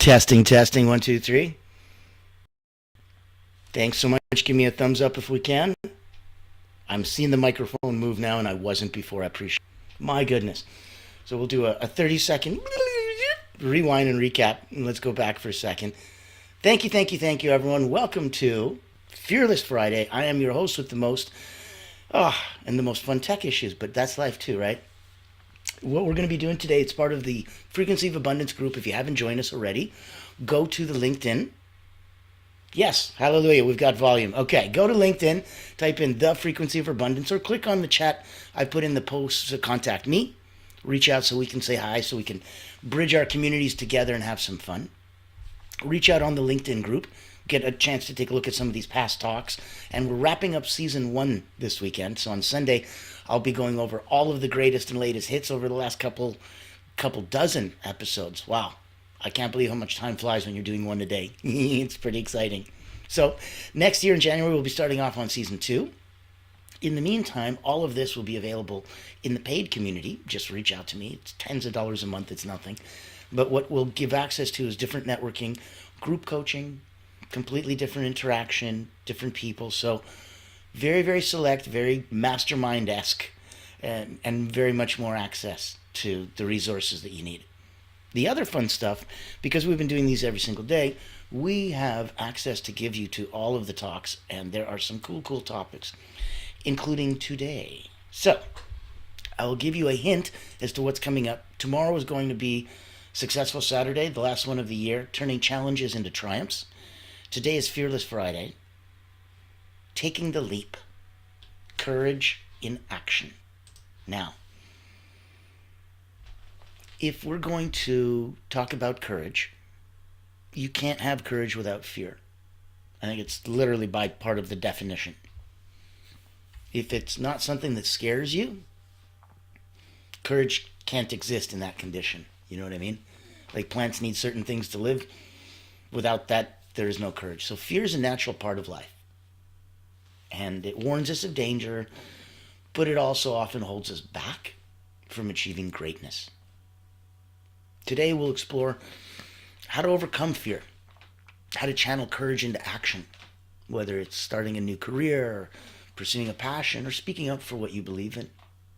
Testing, testing, one, two, three. Thanks so much. Give me a thumbs up if we can. I'm seeing the microphone move now, and I wasn't before. I appreciate it. My goodness. So we'll do a 30-second rewind and recap, and let's go back for a second. Thank you, thank you, thank you, everyone. Welcome to Fearless Friday. I am your host with the most, and the most fun tech issues, but that's life too, right? What we're going to be doing today, it's part of the Frequency of Abundance group. If you haven't joined us already, go to the LinkedIn. Yes, hallelujah, we've got volume. Okay, go to LinkedIn, type in the Frequency of Abundance, or click on the chat I put in the post to contact me. Reach out so we can say hi, so we can bridge our communities together and have some fun. Reach out on the LinkedIn group, get a chance to take a look at some of these past talks. And we're wrapping up season 1 this weekend. So on Sunday, I'll be going over all of the greatest and latest hits over the last couple dozen episodes. Wow. I can't believe how much time flies when you're doing one a day. It's pretty exciting. So next year in January, we'll be starting off on season 2. In the meantime, all of this will be available in the paid community. Just reach out to me. It's tens of dollars a month. It's nothing. But what we'll give access to is different networking, group coaching, completely different interaction, different people. So very, very select, very mastermind-esque, and very much more access to the resources that you need. The other fun stuff, because we've been doing these every single day, we have access to give you to all of the talks, and there are some cool topics, including today. So I will give you a hint as to what's coming up. Tomorrow is going to be Successful Saturday, the last one of the year, turning challenges into triumphs. Today is Fearless Friday. Taking the leap. Courage in action. Now, if we're going to talk about courage, you can't have courage without fear. I think it's literally by part of the definition. If it's not something that scares you, courage can't exist in that condition. You know what I mean? Like plants need certain things to live. Without that, there is no courage. So fear is a natural part of life. And it warns us of danger, but it also often holds us back from achieving greatness. Today we'll explore how to overcome fear, how to channel courage into action, whether it's starting a new career, or pursuing a passion, or speaking up for what you believe in.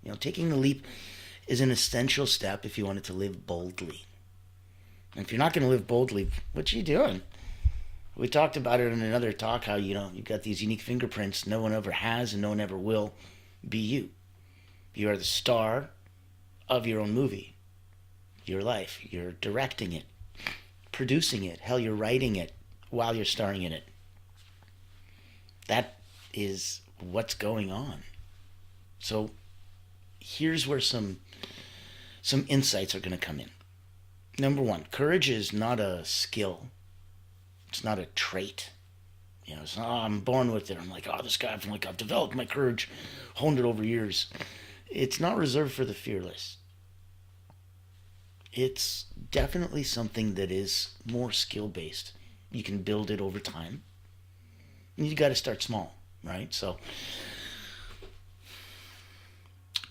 You know, taking the leap is an essential step if you wanted to live boldly. And if you're not going to live boldly, what are you doing? We talked about it in another talk, how, you've got these unique fingerprints no one ever has and no one ever will be you. You are the star of your own movie, your life. You're directing it, producing it. Hell, you're writing it while you're starring in it. That is what's going on. So here's where some insights are going to come in. Number one, courage is not a skill. It's not a trait. It's not, I'm born with it. I'm like, this guy, I've developed my courage, honed it over years. It's not reserved for the fearless. It's definitely something that is more skill-based. You can build it over time. And you got to start small, right? So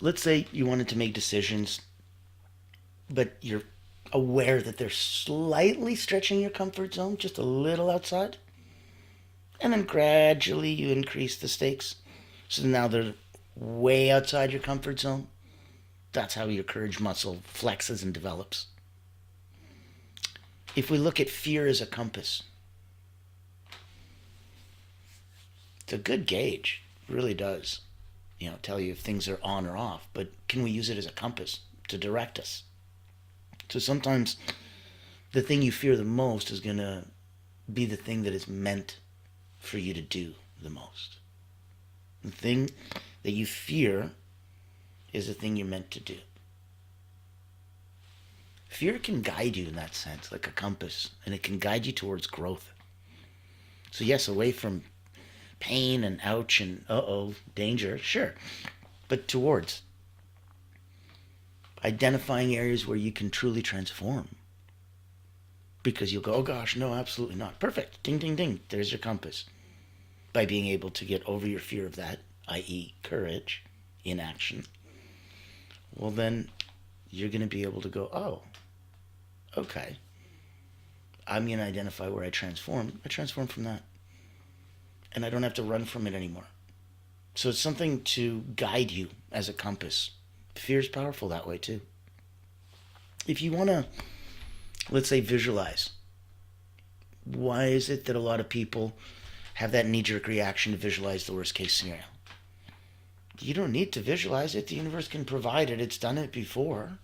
let's say you wanted to make decisions, but you're aware that they're slightly stretching your comfort zone, just a little outside. And then gradually you increase the stakes. So now they're way outside your comfort zone. That's how your courage muscle flexes and develops. If we look at fear as a compass, it's a good gauge. It really does. Tell you if things are on or off. But can we use it as a compass to direct us? So sometimes the thing you fear the most is going to be the thing that is meant for you to do the most. The thing that you fear is the thing you're meant to do. Fear can guide you in that sense, like a compass, and it can guide you towards growth. So yes, away from pain and ouch and danger, sure, but towards identifying areas where you can truly transform. Because you'll go, oh gosh, no, absolutely not. Perfect. Ding, ding, ding. There's your compass. By being able to get over your fear of that, i.e. courage, in action, well then you're going to be able to go, oh, okay. I'm going to identify where I transform from that. And I don't have to run from it anymore. So it's something to guide you as a compass. Fear is powerful that way too. If you want to, let's say, visualize, why is it that a lot of people have that knee-jerk reaction to visualize the worst case scenario? You don't need to visualize it. The universe can provide it. It's done it before.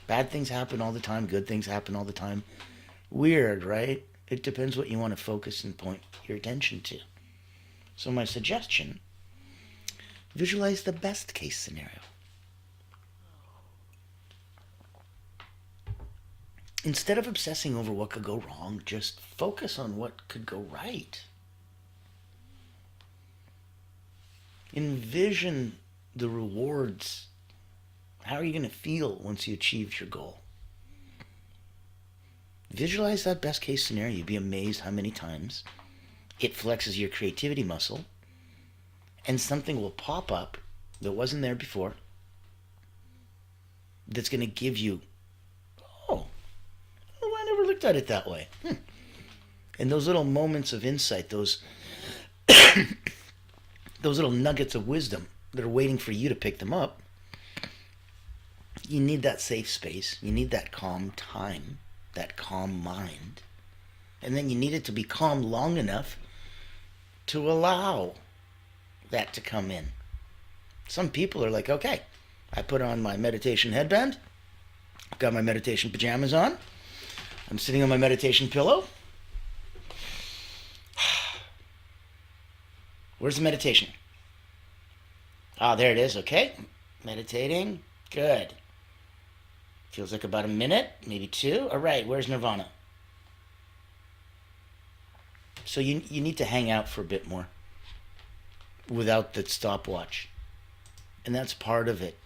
Bad things happen all the time. Good things happen all the time. Weird, right? It depends what you want to focus and point your attention to. So my suggestion, visualize the best case scenario. Instead of obsessing over what could go wrong, just focus on what could go right. Envision the rewards. How are you going to feel once you achieve your goal? Visualize that best case scenario. You'd be amazed how many times it flexes your creativity muscle and something will pop up that wasn't there before that's going to give you, oh, well, I never looked at it that way. And those little moments of insight, those little nuggets of wisdom that are waiting for you to pick them up, you need that safe space. You need that calm time, that calm mind. And then you need it to be calm long enough to allow that to come in. Some people are like, okay, I put on my meditation headband, I've got my meditation pajamas on, I'm sitting on my meditation pillow. Where's the meditation? Ah, there it is. Okay. Meditating. Good. Feels like about a minute, maybe two. All right, where's nirvana? So you need to hang out for a bit more without the stopwatch. And that's part of it.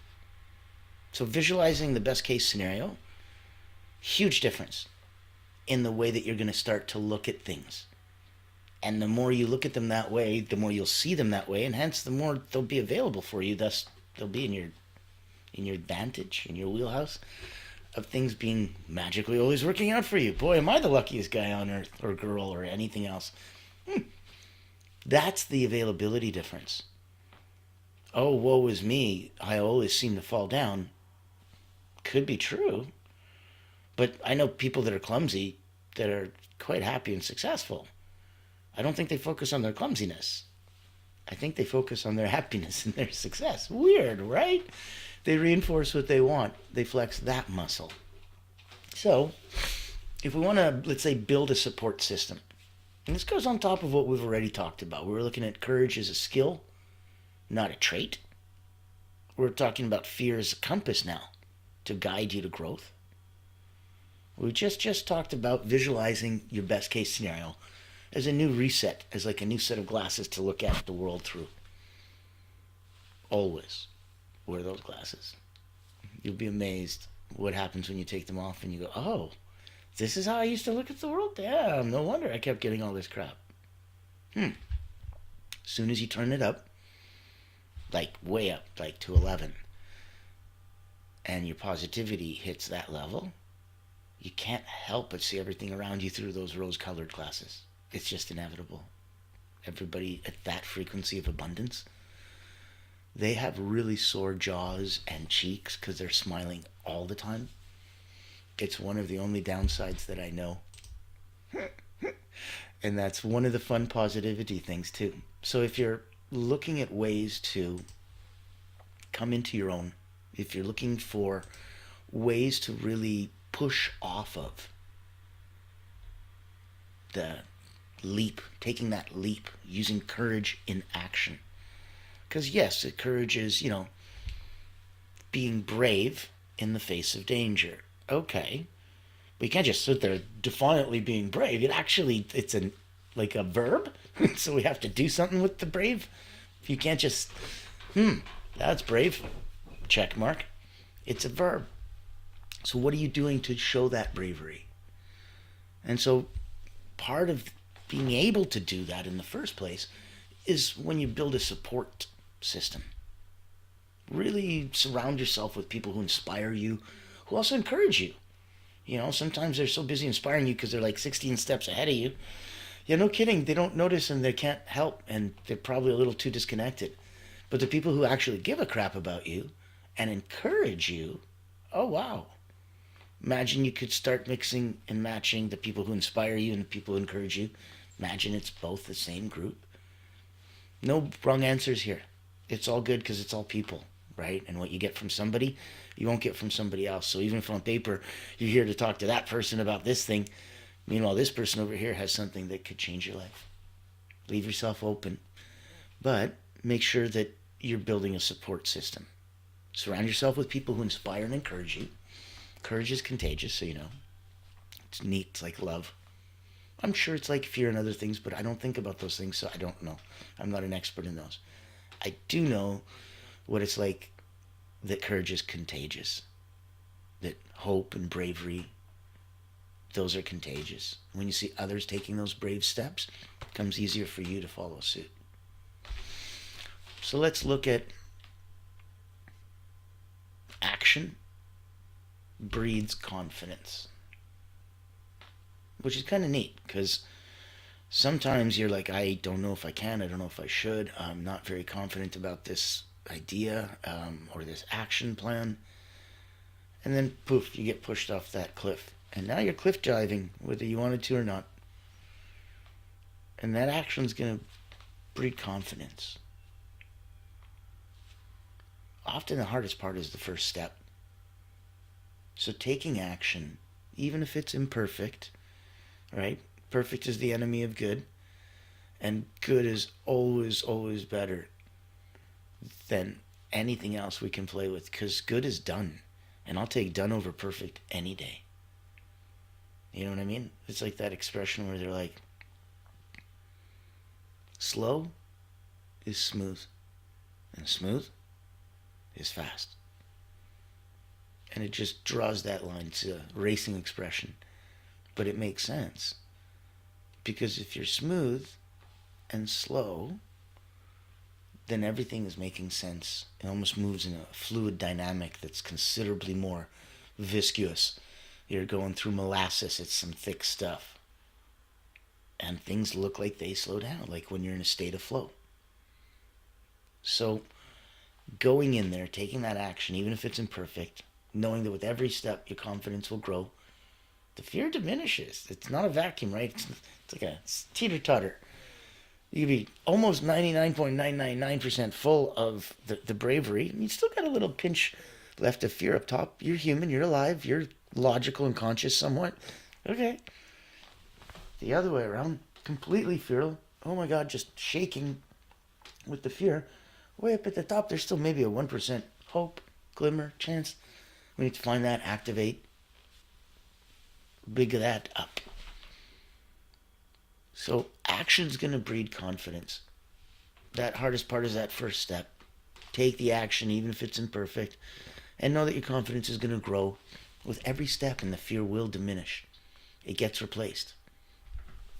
So visualizing the best case scenario, huge difference in the way that you're going to start to look at things. And the more you look at them that way, the more you'll see them that way, and hence the more they'll be available for you. Thus, they'll be in your advantage, in your wheelhouse of things being magically always working out for you. Boy, am I the luckiest guy on earth, or girl, or anything else. That's the availability difference. Oh, woe is me, I always seem to fall down. Could be true. But I know people that are clumsy that are quite happy and successful. I don't think they focus on their clumsiness. I think they focus on their happiness and their success. Weird, right? They reinforce what they want. They flex that muscle. So, if we want to, let's say, build a support system, and this goes on top of what we've already talked about. We're looking at courage as a skill, not a trait. We're talking about fear as a compass now to guide you to growth. We just talked about visualizing your best case scenario as a new reset, as like a new set of glasses to look at the world through. Always wear those glasses. You'll be amazed what happens when you take them off and you go, oh, this is how I used to look at the world? Yeah, no wonder I kept getting all this crap. As soon as you turn it up, like way up, like to 11, and your positivity hits that level, you can't help but see everything around you through those rose-colored glasses. It's just inevitable. Everybody at that frequency of abundance, they have really sore jaws and cheeks because they're smiling all the time. It's one of the only downsides that I know. And that's one of the fun positivity things too. So if you're looking at ways to come into your own, if you're looking for ways to really push off of the leap, taking that leap, using courage in action. Because yes, courage is, being brave in the face of danger. Okay. But you can't just sit there defiantly being brave. It's like a verb. So we have to do something with the brave. You can't just, that's brave. Check mark. It's a verb. So what are you doing to show that bravery? And so part of being able to do that in the first place is when you build a support system. Really surround yourself with people who inspire you, who also encourage you. You know, sometimes they're so busy inspiring you because they're like 16 steps ahead of you. Yeah, no kidding. They don't notice and they can't help, and they're probably a little too disconnected. But the people who actually give a crap about you and encourage you, oh wow. Imagine you could start mixing and matching the people who inspire you and the people who encourage you. Imagine it's both the same group. No wrong answers here. It's all good because it's all people, right? And what you get from somebody, you won't get from somebody else. So even if on paper you're here to talk to that person about this thing, meanwhile this person over here has something that could change your life. Leave yourself open, but make sure that you're building a support system. Surround yourself with people who inspire and encourage you. Courage is contagious, so you know. It's neat, it's like love. I'm sure it's like fear and other things, but I don't think about those things, so I don't know. I'm not an expert in those. I do know what it's like that courage is contagious, that hope and bravery, those are contagious. When you see others taking those brave steps, it becomes easier for you to follow suit. So let's look at action breeds confidence, which is kind of neat because sometimes you're like, I don't know if I can, I don't know if I should, I'm not very confident about this idea or this action plan. And then poof, you get pushed off that cliff. And now you're cliff diving, whether you wanted to or not. And that action's going to breed confidence. Often the hardest part is the first step. So taking action, even if it's imperfect, right? Perfect is the enemy of good. And good is always, always better than anything else we can play with. Because good is done. And I'll take done over perfect any day. You know what I mean? It's like that expression where they're like, slow is smooth. And smooth is fast. And it just draws that line. It's a racing expression. But it makes sense. Because if you're smooth and slow, then everything is making sense. It almost moves in a fluid dynamic that's considerably more viscous. You're going through molasses, it's some thick stuff. And things look like they slow down, like when you're in a state of flow. So, going in there, taking that action, even if it's imperfect, knowing that with every step your confidence will grow, the fear diminishes. It's not a vacuum, right? It's like a teeter-totter. You can be almost 99.999% full of the bravery, and you still got a little pinch left of fear up top. You're human, you're alive, you're logical and conscious somewhat. Okay. The other way around, completely fearful. Oh my God, just shaking with the fear. Way up at the top, there's still maybe a 1% hope, glimmer, chance. We need to find that, activate, big that up. So action's going to breed confidence. That hardest part is that first step. Take the action, even if it's imperfect, and know that your confidence is going to grow with every step, and the fear will diminish. It gets replaced.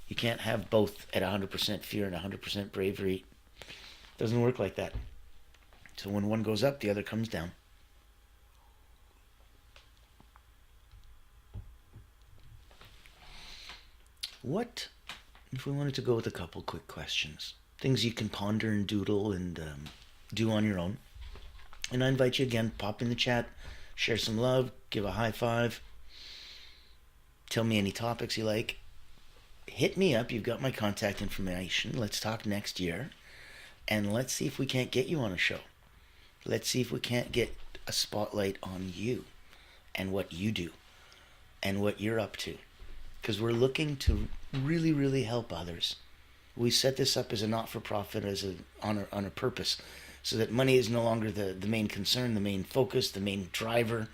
You can't have both at 100% fear and 100% bravery. It doesn't work like that. So when one goes up, the other comes down. What if we wanted to go with a couple quick questions? Things you can ponder and doodle and do on your own. And I invite you again, pop in the chat, share some love, give a high five, tell me any topics you like. Hit me up, you've got my contact information. Let's talk next year. And let's see if we can't get you on a show. Let's see if we can't get a spotlight on you and what you do and what you're up to. Because we're looking to really, really help others. We set this up as a not-for-profit, on a purpose, so that money is no longer the main concern, the main focus, the main driver,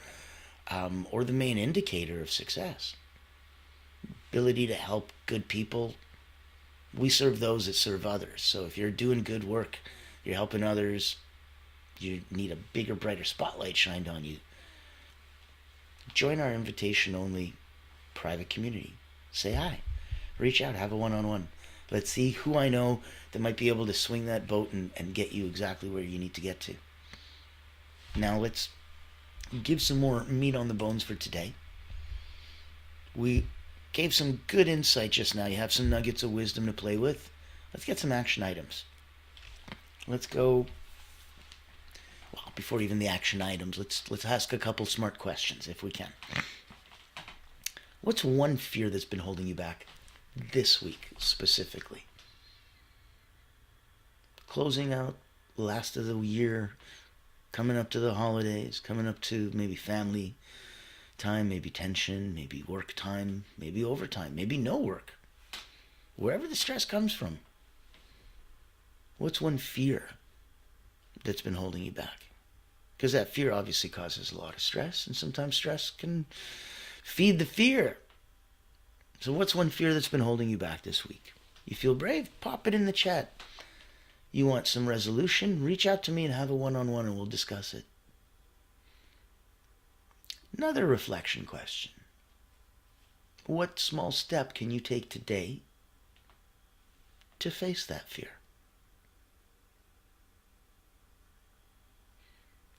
or the main indicator of success. Ability to help good people. We serve those that serve others. So if you're doing good work, you're helping others, you need a bigger, brighter spotlight shined on you. Join our invitation-only private community. Say hi. Reach out. Have a one-on-one. Let's see who I know that might be able to swing that boat and get you exactly where you need to get to. Now let's give some more meat on the bones for today. We gave some good insight just now. You have some nuggets of wisdom to play with. Let's get some action items. Let's go. Well, before even the action items, let's ask a couple smart questions if we can. What's one fear that's been holding you back this week specifically? Closing out last of the year, coming up to the holidays, coming up to maybe family time, maybe tension, maybe work time, maybe overtime, maybe no work. Wherever the stress comes from. What's one fear that's been holding you back? Because that fear obviously causes a lot of stress, and sometimes stress can feed the fear. So what's one fear that's been holding you back this week? You feel brave? Pop it in the chat. You want some resolution? Reach out to me and have a one-on-one and we'll discuss it. Another reflection question. What small step can you take today to face that fear?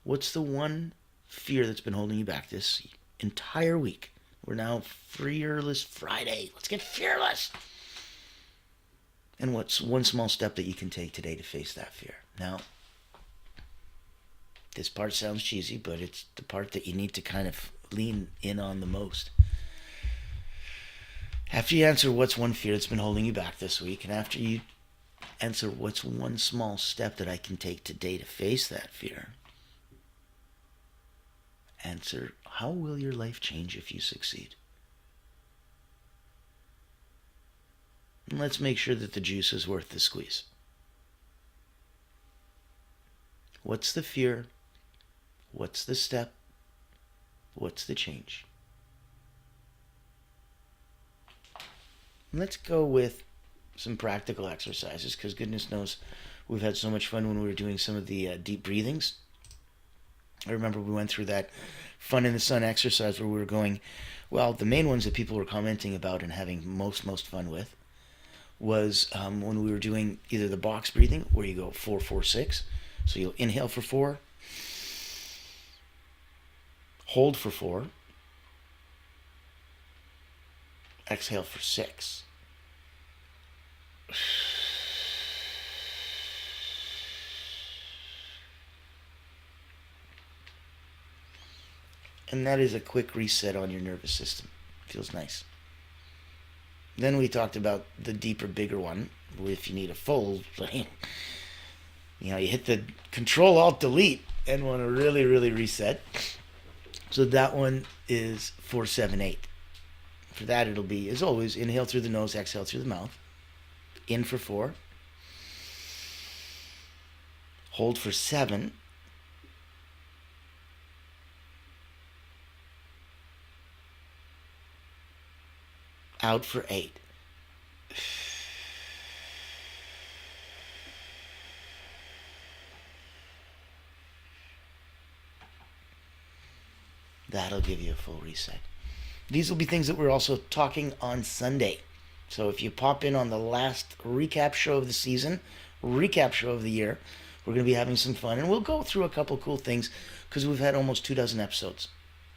What's the one fear that's been holding you back this entire week? We're now Fearless Friday. Let's get fearless. And what's one small step that you can take today to face that fear? Now, this part sounds cheesy, but it's the part that you need to kind of lean in on the most. After you answer what's one fear that's been holding you back this week, and after you answer what's one small step that I can take today to face that fear, answer, how will your life change if you succeed? And let's make sure that the juice is worth the squeeze. What's the fear? What's the step? What's the change? Let's go with some practical exercises, because goodness knows we've had so much fun when we were doing some of the deep breathings. I remember we went through that fun in the sun exercise where we were going, well, the main ones that people were commenting about and having most fun with was when we were doing either the box breathing where you go 4, 4, 6. So you'll inhale for 4, hold for 4, exhale for 6. And that is a quick reset on your nervous system. Feels nice. Then we talked about the deeper, bigger one. If you need a full, you hit the Control-Alt-Delete and want to really, really reset. So that one is 4, 7, 8. For that, it'll be, as always, inhale through the nose, exhale through the mouth. In for 4. Hold for 7. Out for 8. That'll give you a full reset. These will be things that we're also talking on Sunday. So if you pop in on the last recap show of the season, recap show of the year, we're going to be having some fun. And we'll go through a couple cool things because we've had almost 24 episodes.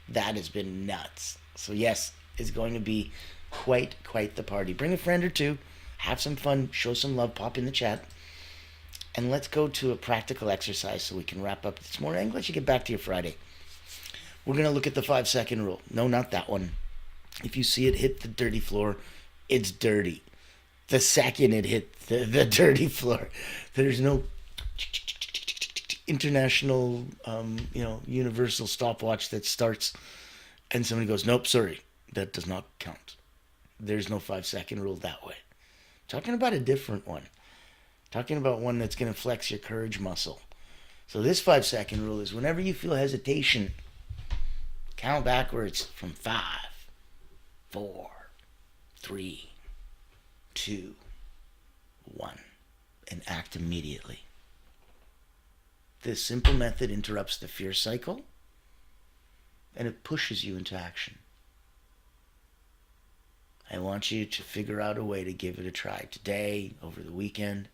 That has been nuts. So yes, it's going to be quite the party. Bring a friend or two, have some fun, show some love, pop in the chat, and let's go to a practical exercise so we can wrap up this morning and let you get back to your Friday. We're going to look at the 5-second rule. No, not that one. If you see it hit the dirty floor, it's dirty. The second it hit the dirty floor, there's no international, universal stopwatch that starts and somebody goes, nope, sorry, that does not count. There's no 5-second rule that way. Talking about a different one. Talking about one that's going to flex your courage muscle. So this 5-second rule is whenever you feel hesitation, count backwards from 5, 4, 3, 2, 1, and act immediately. This simple method interrupts the fear cycle, and it pushes you into action. I want you to figure out a way to give it a try today, over the weekend.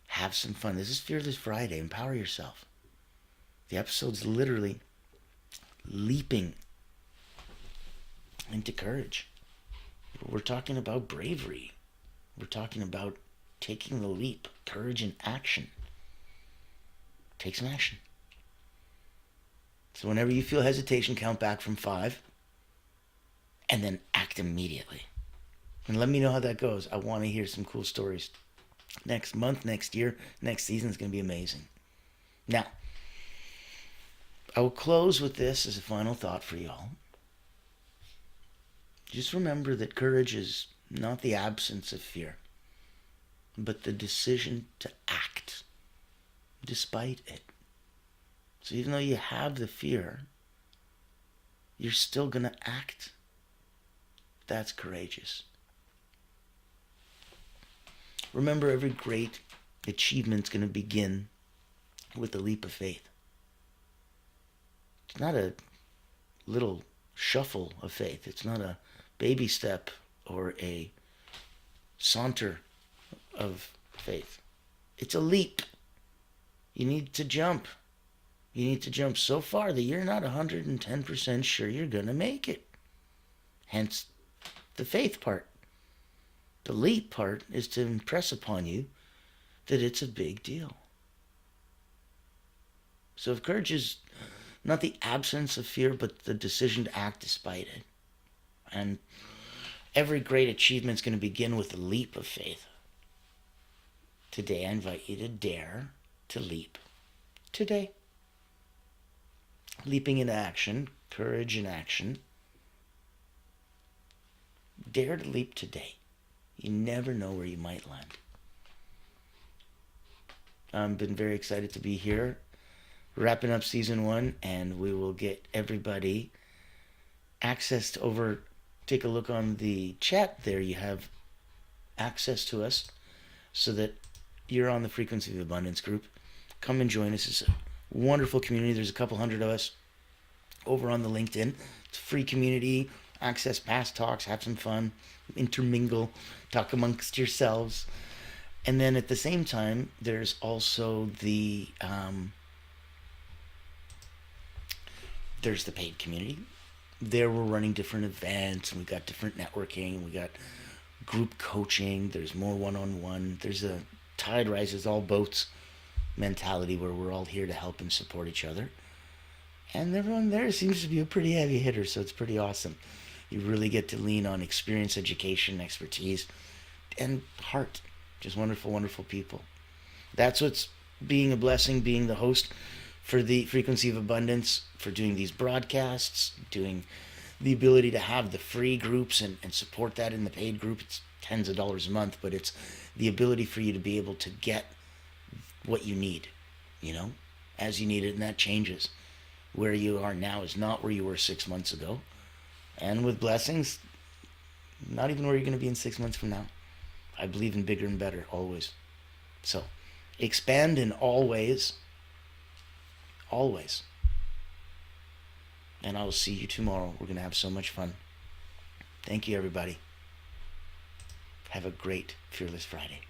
Have some fun. This is Fearless Friday. Empower yourself. The episode's literally leaping into courage. We're talking about bravery. We're talking about taking the leap, courage and action. Take some action. So whenever you feel hesitation, count back from 5 and then act immediately. And let me know how that goes. I want to hear some cool stories. Next month, next year, next season is going to be amazing. Now, I will close with this as a final thought for y'all. Just remember that courage is not the absence of fear, but the decision to act despite it. So even though you have the fear, you're still going to act. That's courageous. Remember, every great achievement's going to begin with a leap of faith. It's not a little shuffle of faith. It's not a baby step or a saunter of faith. It's a leap. You need to jump. You need to jump so far that you're not 110% sure you're going to make it. Hence the faith part. The leap part is to impress upon you that it's a big deal. So if courage is not the absence of fear, but the decision to act despite it. And every great achievement is going to begin with a leap of faith. Today, I invite you to dare to leap. Today. Leaping into action, courage in action. Dare to leap today. You never know where you might land. I've been very excited to be here, wrapping up season 1, and we will get everybody access to over. Take a look on the chat there. You have access to us so that you're on the Frequency of Abundance group. Come and join us. It's a wonderful community. There's a couple hundred of us over on the LinkedIn. It's a free community. Access past talks, have some fun, intermingle, talk amongst yourselves. And then at the same time, there's also there's the paid community. There we're running different events, and we got different networking, we got group coaching, there's more one-on-one, there's a tide rises all boats mentality where we're all here to help and support each other. And everyone there seems to be a pretty heavy hitter, so it's pretty awesome. You really get to lean on experience, education, expertise, and heart. Just wonderful, wonderful people. That's what's being a blessing, being the host for the Frequency of Abundance, for doing these broadcasts, doing the ability to have the free groups and support that in the paid group. It's tens of dollars a month, but it's the ability for you to be able to get what you need, as you need it, and that changes. Where you are now is not where you were 6 months ago. And with blessings, not even where you're going to be in 6 months from now. I believe in bigger and better, always. So, expand in all ways. Always. And I will see you tomorrow. We're going to have so much fun. Thank you, everybody. Have a great Fearless Friday.